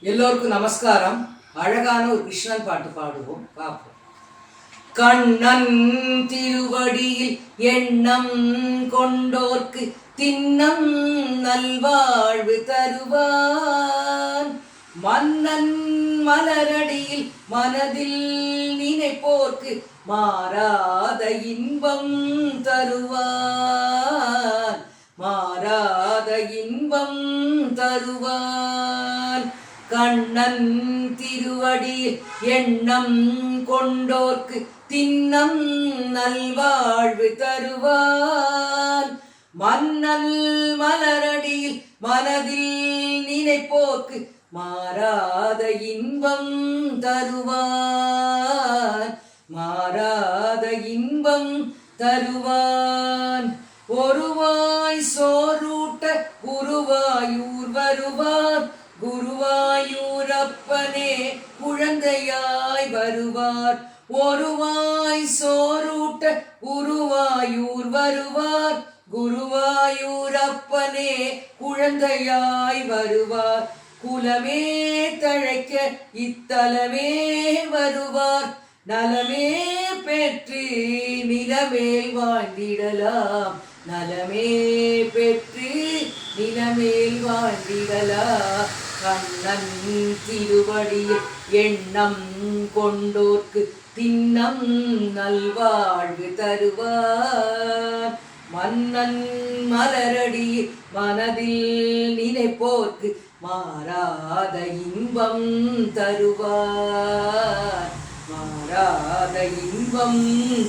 எல்லோருக்கும் நமஸ்காரம். அழகான ஒரு கிருஷ்ணன் பாட்டு பாடுவோம், பார்ப்போம். கண்ணன் திருவடியில் எண்ணம் கொண்டோர்க்கு திண்ணம் நல்வாழ்வு தருவான். மன்னன் மலரடியில் மனதில் நினைப்போர்க்கு மாறாத இன்பம் தருவான். மாறாத இன்பம் தருவான். கண்ணன் திருவடியில் எண்ணம் கொண்டோர்க்கு திண்ணம் நல்வாழ்வு தருவான். மன்னல் மலரடியில் மனதில் நினைப்போர்க்கு மாறாத இன்பம் தருவான். மாறாத இன்பம் தருவான். ஒருவாய் சோறூட்ட குருவாயூர் வருவார். குருவாயூரப்பனே குழந்தையாய் வருவார். ஒருவாய் சோறூட்ட குருவாயூர் வருவார். குருவாயூரப்பனே குழந்தையாய் வருவார். குலமே தழைக்க இத்தலமே வருவார். நலமே பெற்று நிலமேல் வாழ்ந்திடலாம். நலமே பெற்று நிலமேல் வாழ்ந்திடலாம். கண்ணன் திருவடியில் எண்ணம் கொண்டோர்க்கு திண்ணம் நல்வாழ்வு தருவார். மன்னன் மலரடியில் மனதில் நினைப்போர்க்கு மாறாத இன்பம் தருவார். மாறாத இன்பம்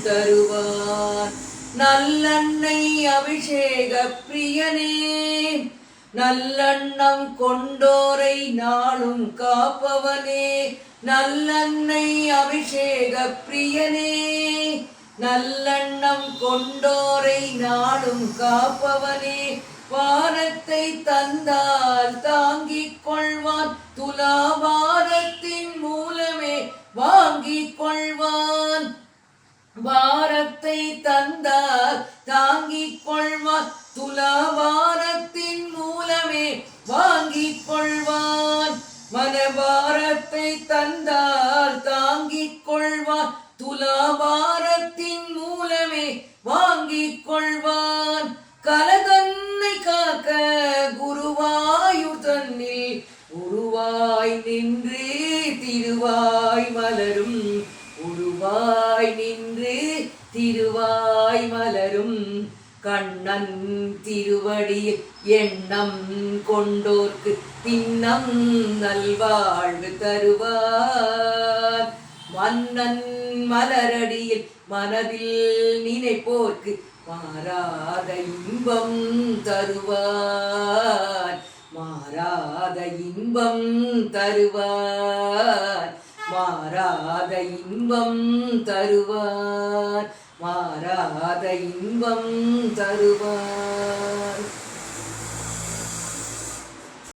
தருவார். நல்லெண்ணை அபிஷேக பிரியனே, நல்லெண்ணம் கொண்டோரை நாளும் காப்பவனே. நல்லெண்ணை அபிஷேக பிரியனே, நல்லெண்ணம் கொண்டோரை நாளும் காப்பவனே. வாரத்தை தந்தால் தாங்கிக் கொள்வான். துலாபாரத்தின் மூலமே வாங்கிக் கொள்வான். பாரத்தை தந்தால் தாங்கிக் கொள்வான். துலாபாரத்தின் மூலமே வாங்கிக் கொள்வான். மனபாரத்தை தந்தால் தாங்கிக் கொள்வான். துலாபாரத்தின் மூலமே வாங்கிக் கொள்வான். கலதன்னை காக்க குருவாயூர் தன்னில் உருவாய் நின்று திருவாய் மலரும். உருவாய் நின்று திருவாய் மலரும். கண்ணன் திருவடியில் எண்ணம் கொண்டோர்க்கு திண்ணம் நல்வாழ்வு தருவார். மன்னன் மலரடியில் மனதில் நினைப்போர்க்கு மாறாத இன்பம் தருவார். மாறாத இன்பம் தருவார். மாறாத இன்பம் தருவார். மாறாத இன்பம் தருவார்.